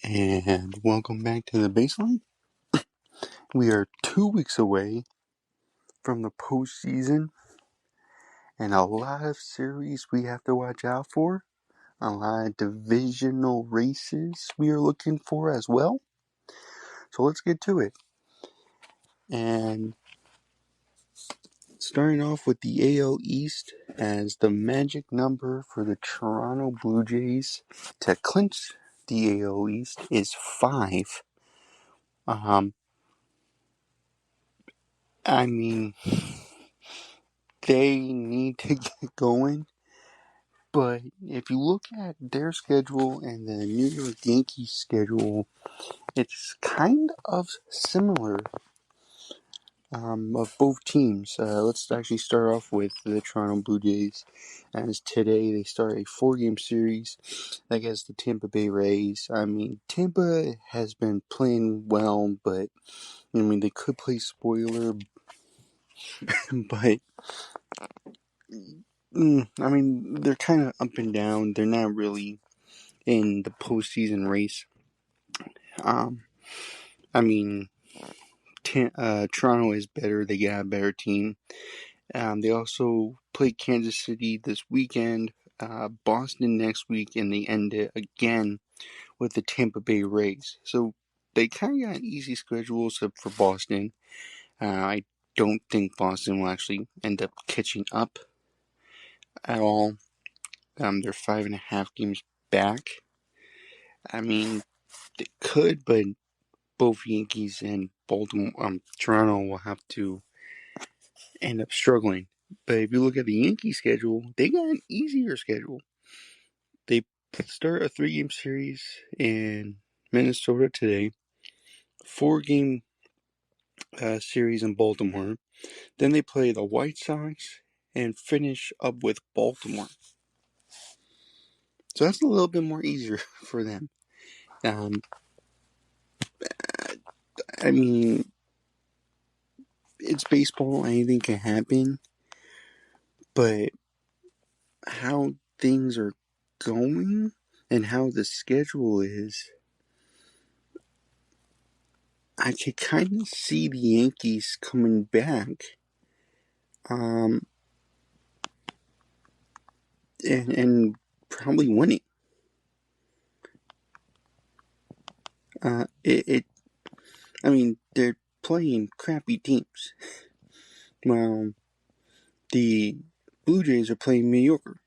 And welcome back to the baseline. We are 2 weeks away from the postseason, and a lot of series we have to watch out for. A lot of divisional races we are looking for as well. So let's get to it. And starting off with the AL East, as the magic number for the Toronto Blue Jays to clinch the AL East is 5. I mean, they need to get going. But if you look at their schedule and the New York Yankees schedule, it's kind of similar of both teams. Let's actually start off with the Toronto Blue Jays. As today they start a 4-game series against the Tampa Bay Rays. I mean, Tampa has been playing well, but I mean they could play spoiler, but I mean they're kind of up and down. They're not really in the postseason race. I mean, Toronto is better. They got a better team. They also play Kansas City this weekend, Boston next week, and they end it again with the Tampa Bay Rays. So they kind of got an easy schedule except for Boston. I don't think Boston will actually end up catching up at all. They're 5.5 games back. I mean, they could, but both Yankees and Toronto will have to end up struggling. But if you look at the Yankees schedule, they got an easier schedule. They start a 3-game series in Minnesota today, 4-game series in Baltimore. Then they play the White Sox and finish up with Baltimore. So that's a little bit more easier for them. I mean, it's baseball. Anything can happen. But how things are going and how the schedule is, I could kind of see the Yankees coming back, and probably winning. I mean, they're playing crappy teams. Well, the Blue Jays are playing mediocre.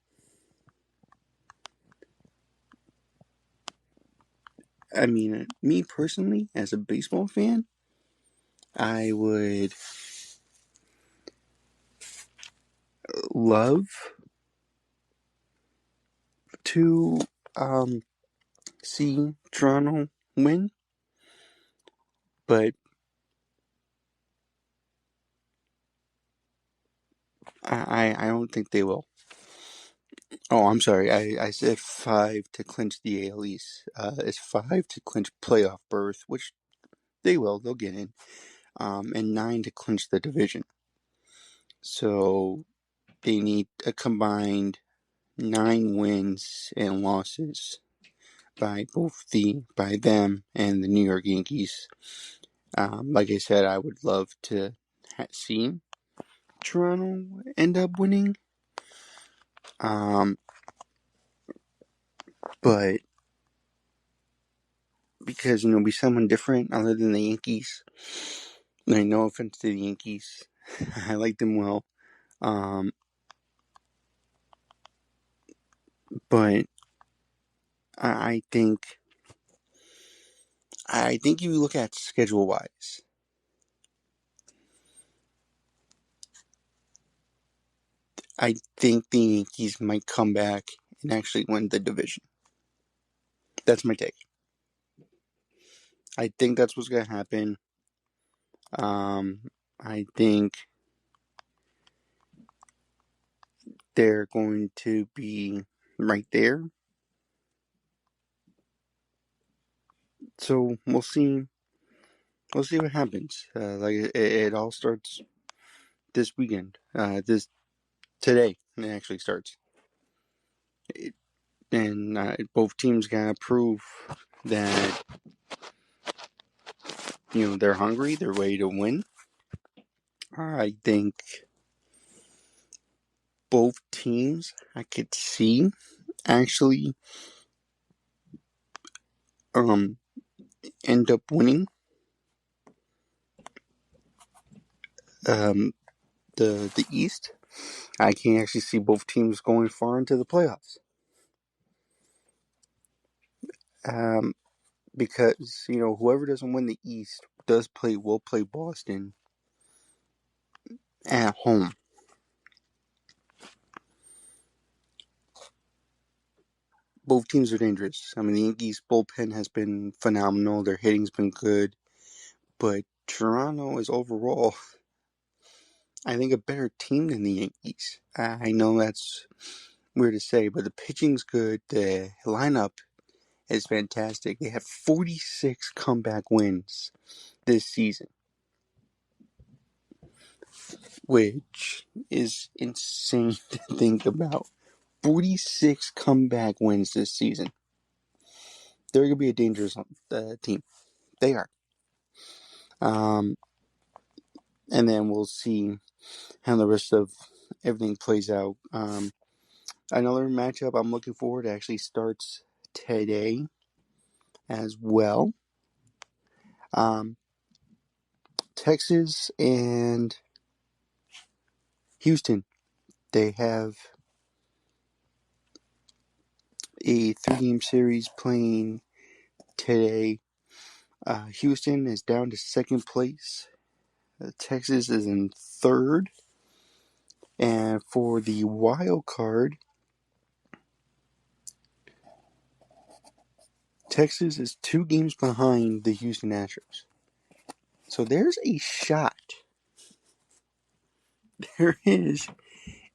I mean, me personally, as a baseball fan, I would love to see Toronto win, but I don't think they will. Oh, I'm sorry. I said 5 to clinch the AL East. It's 5 to clinch playoff berth, which they will. They'll get in. And 9 to clinch the division. So they need a combined 9 wins and losses by them and the New York Yankees. Like I said, I would love to see Toronto end up winning. But because, be someone different other than the Yankees. Like, no offense to the Yankees. I like them well. But I think if you look at schedule-wise, I think the Yankees might come back and actually win the division. That's my take. I think that's what's going to happen. I think they're going to be right there. So we'll see. We'll see what happens. It all starts this weekend. Today it actually starts. And both teams gotta prove that they're hungry. They're ready to win. I think both teams I could see actually end up winning the East. I can actually see both teams going far into the playoffs. Because whoever doesn't win the East will play Boston at home. Both teams are dangerous. I mean, the Yankees bullpen has been phenomenal. Their hitting's been good, but Toronto is overall, I think, a better team than the Yankees. I know that's weird to say, but the pitching's good. The lineup is fantastic. They have 46 comeback wins this season, which is insane to think about. 46 comeback wins this season. They're going to be a dangerous team. They are. And then we'll see how the rest of everything plays out. Another matchup I'm looking forward to actually starts today as well. Texas and Houston. They have a 3-game series playing today. Houston is down to second place. Texas is in third. And for the wild card, Texas is 2 games behind the Houston Astros. So there's a shot. There is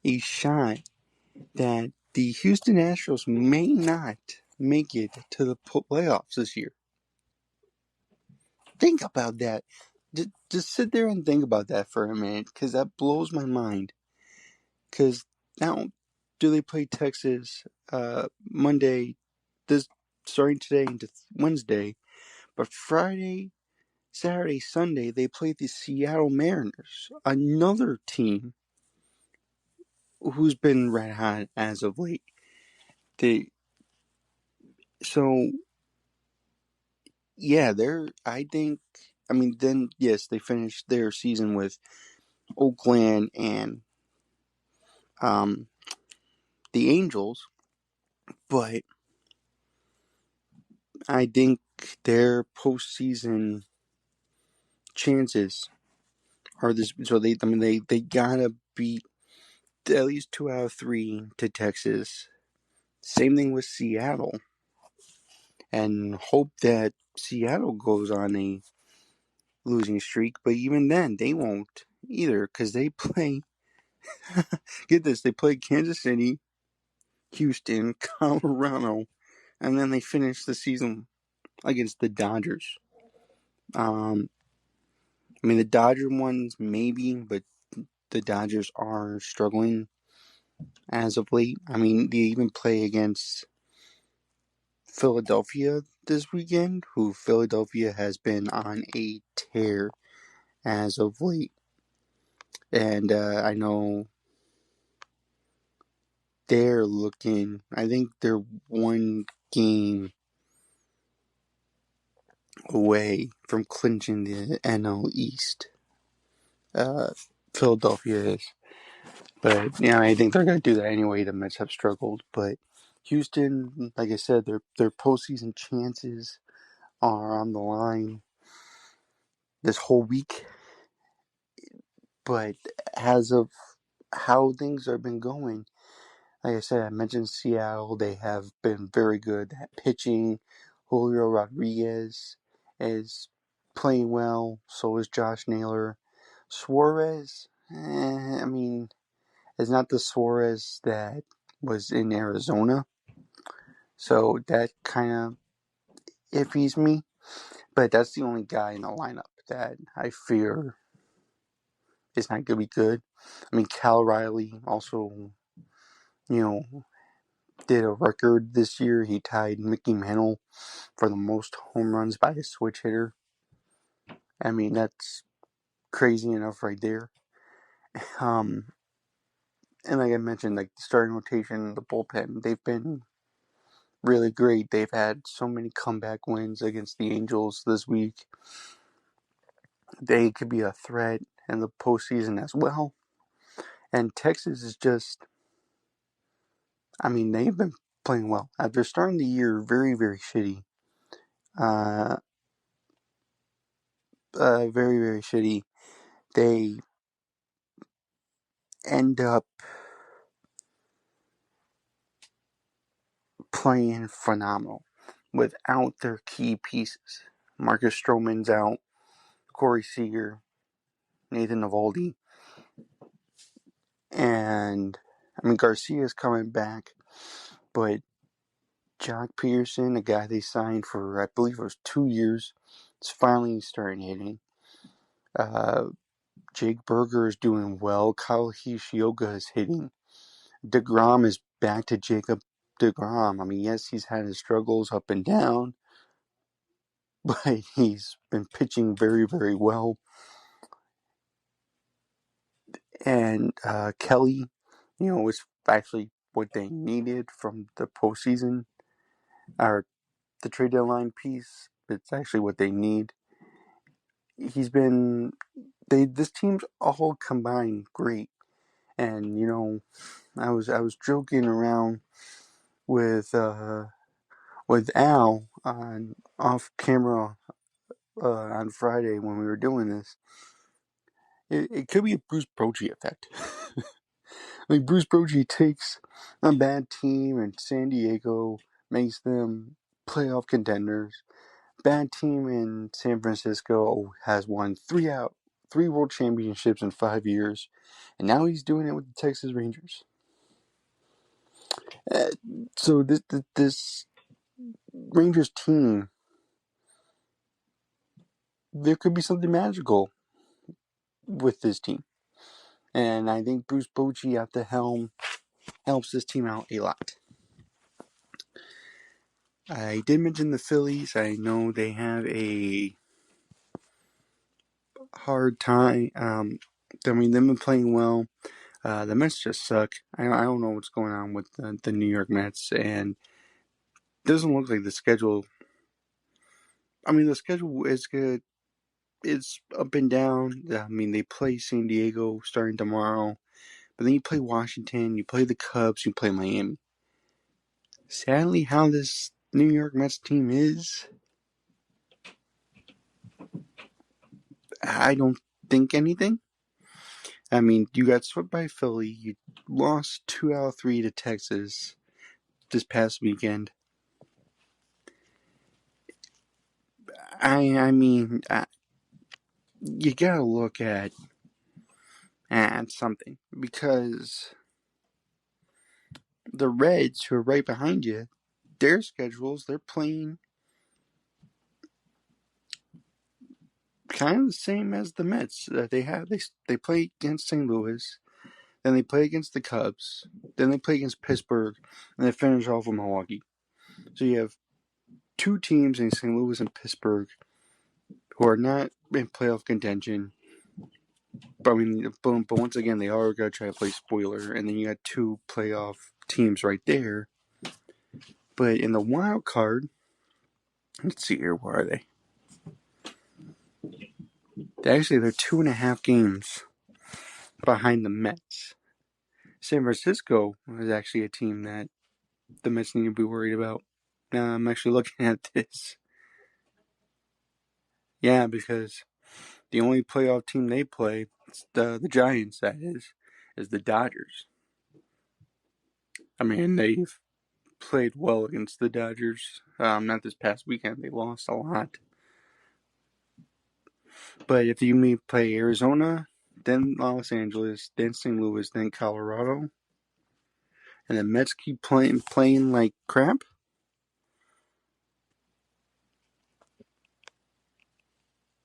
a shot that the Houston Astros may not make it to the playoffs this year. Think about that. Just sit there and think about that for a minute, because that blows my mind. Because now, do they play Texas Monday, starting today into Wednesday, but Friday, Saturday, Sunday, they play the Seattle Mariners, another team who's been red hot as of late. Then yes, they finished their season with Oakland and the Angels, but I think their postseason chances are this. So they gotta beat at least 2 out of 3 to Texas. Same thing with Seattle, and hope that Seattle goes on a losing streak. But even then, they won't either, because they play. Get this, they play Kansas City, Houston, Colorado, and then they finish the season against the Dodgers. The Dodger ones maybe, but the Dodgers are struggling as of late. They even play against Philadelphia this weekend, who Philadelphia has been on a tear as of late. And I know I think they're 1 game away from clinching the NL East. Philadelphia is. But I think they're going to do that anyway. The Mets have struggled. But Houston, like I said, their postseason chances are on the line this whole week. But as of how things have been going, like I said, I mentioned Seattle. They have been very good at pitching. Julio Rodriguez is playing well. So is Josh Naylor. Suarez, is not the Suarez that was in Arizona. So that kind of iffies me. But that's the only guy in the lineup that I fear is not going to be good. Cal Riley also, did a record this year. He tied Mickey Mantle for the most home runs by a switch hitter. I mean, that's crazy enough right there. Um, and like I mentioned, like the starting rotation, the bullpen, they've been really great. They've had so many comeback wins against the Angels this week. They could be a threat in the postseason as well. And Texas is just, I mean, they've been playing well. After starting the year very, very shitty, uh, very, very shitty, they end up playing phenomenal without their key pieces. Marcus Stroman's out, Corey Seager, Nathan Eovaldi, and I mean Garcia's coming back, but Jock Peterson, a guy they signed for I believe it was 2 years, is finally starting hitting. Jake Berger is doing well. Kyle Hishioka is hitting. DeGrom is back to Jacob DeGrom. I mean, yes, he's had his struggles up and down, but he's been pitching very, very well. And Kelly, was actually what they needed from the postseason, or the trade deadline piece. It's actually what they need. He's been this team's all combined great, and I was joking around with Al on off camera on Friday when we were doing this. It could be a Bruce Bochy effect. Like Bruce Bochy takes a bad team in San Diego, makes them playoff contenders. Bad team in San Francisco has won three world championships in 5 years, and now he's doing it with the Texas Rangers. Uh, so this Rangers team, there could be something magical with this team, and I think Bruce Bochy at the helm helps this team out a lot. I did mention the Phillies. I know they have a hard time. I mean, they've been playing well. The Mets just suck. I don't know what's going on with the New York Mets, and it doesn't look like the schedule. I mean, the schedule is good. It's up and down. I mean, they play San Diego starting tomorrow, but then you play Washington, you play the Cubs, you play Miami. Sadly, how this New York Mets team is, I don't think anything. I mean, you got swept by Philly. You lost 2 out of 3 to Texas this past weekend. I mean, you gotta look at something, because the Reds, who are right behind you, their schedules, they're playing kind of the same as the Mets. They play against St. Louis, then they play against the Cubs, then they play against Pittsburgh, and they finish off with Milwaukee. So you have 2 teams in St. Louis and Pittsburgh who are not in playoff contention. But I mean, but once again, they are going to try to play spoiler, and then you got 2 playoff teams right there. But in the wild card, let's see here, where are they? Actually, they're 2.5 games behind the Mets. San Francisco is actually a team that the Mets need to be worried about. Now I'm actually looking at this. Yeah, because the only playoff team they play, the Giants, that is the Dodgers. I mean, they've played well against the Dodgers. Not this past weekend. They lost a lot. But if you play Arizona, then Los Angeles, then St. Louis, then Colorado, and the Mets keep playing like crap,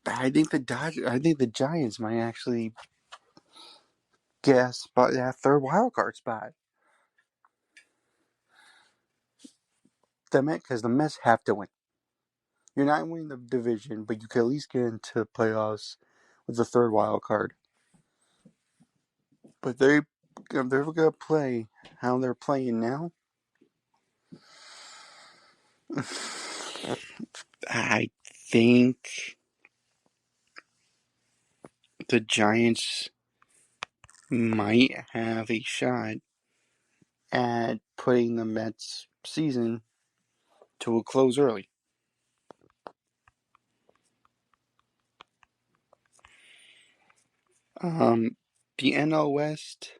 I think the Giants might actually get that 3rd wild card spot. Because the Mets have to win. You're not winning the division, but you could at least get into playoffs with the third wild card. But they're going to play how they're playing now. I think the Giants might have a shot at putting the Mets season to a close early. The NL West,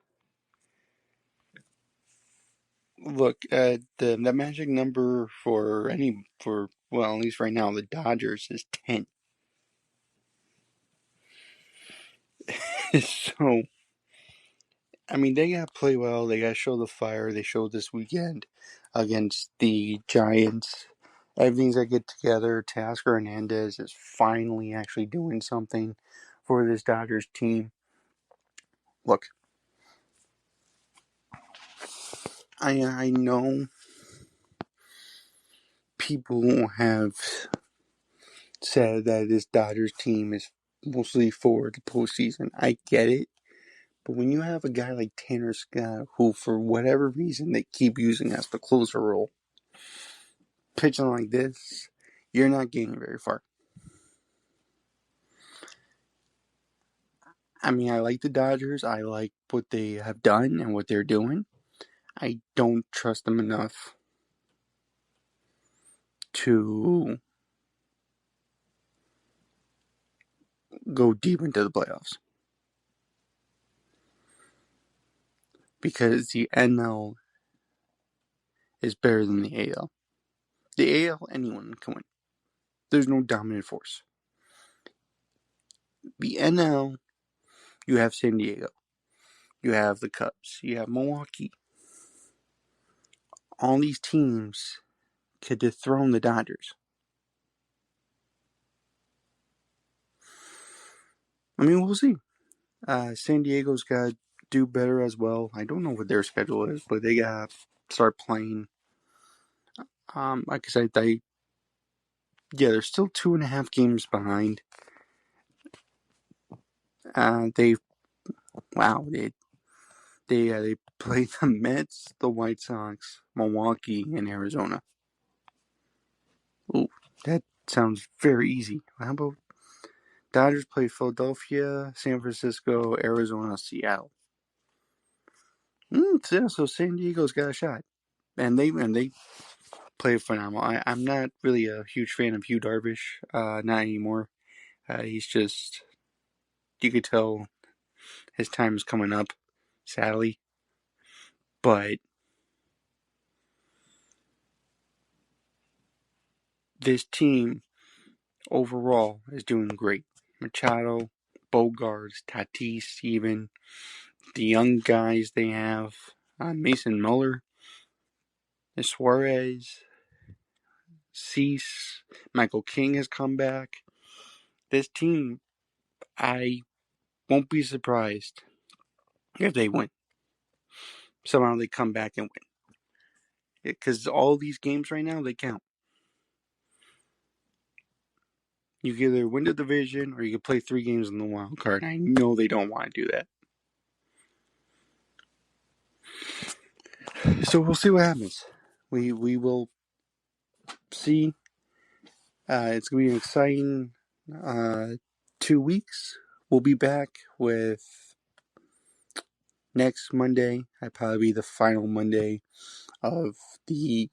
look, the magic number for at least right now, the Dodgers is 10. So, I mean, they got to play well. They got to show the fire. They showed this weekend against the Giants. Everything's got to get together. Teoscar Hernandez is finally actually doing something for this Dodgers team. Look, I know people have said that this Dodgers team is mostly for the postseason. I get it. But when you have a guy like Tanner Scott, who for whatever reason they keep using as the closer role, pitching like this, you're not getting very far. I mean, I like the Dodgers. I like what they have done and what they're doing. I don't trust them enough to go deep into the playoffs. Because the NL is better than the AL. The AL, anyone can win. There's no dominant force. The NL, you have San Diego. You have the Cubs. You have Milwaukee. All these teams could dethrone the Dodgers. I mean, we'll see. San Diego's got to do better as well. I don't know what their schedule is, but they got to start playing. Like I said, they're still 2.5 games behind. They played the Mets, the White Sox, Milwaukee, and Arizona. Ooh, that sounds very easy. How about Dodgers play Philadelphia, San Francisco, Arizona, Seattle? So San Diego's got a shot, and they play phenomenal. I'm not really a huge fan of Hugh Darvish, not anymore. He's just, you could tell his time is coming up, sadly. But this team overall is doing great. Machado, Bogarts, Tatis, even the young guys they have, Mason Muller, Suarez, Cease, Michael King has come back. This team, I won't be surprised if they win. Somehow they come back and win. Because all these games right now, they count. You can either win the division or you can play 3 games in the wild card. I know they don't want to do that. So we'll see what happens. We will see. It's going to be an exciting 2 weeks. We'll be back with next Monday. I'd probably be the final Monday of the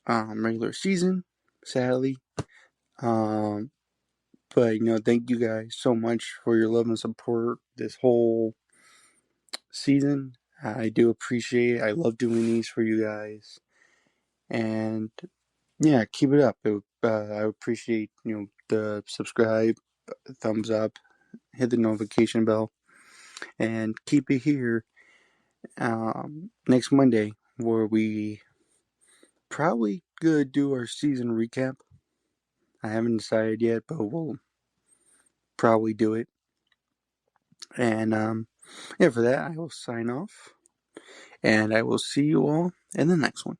regular season, sadly. But, thank you guys so much for your love and support this whole season. I do appreciate it. I love doing these for you guys. And, yeah, keep it up. I appreciate, the subscribe, thumbs up, hit the notification bell, and keep it here next Monday, where we probably gonna do our season recap. I haven't decided yet, but we'll probably do it. And for that, I will sign off, and I will see you all in the next one.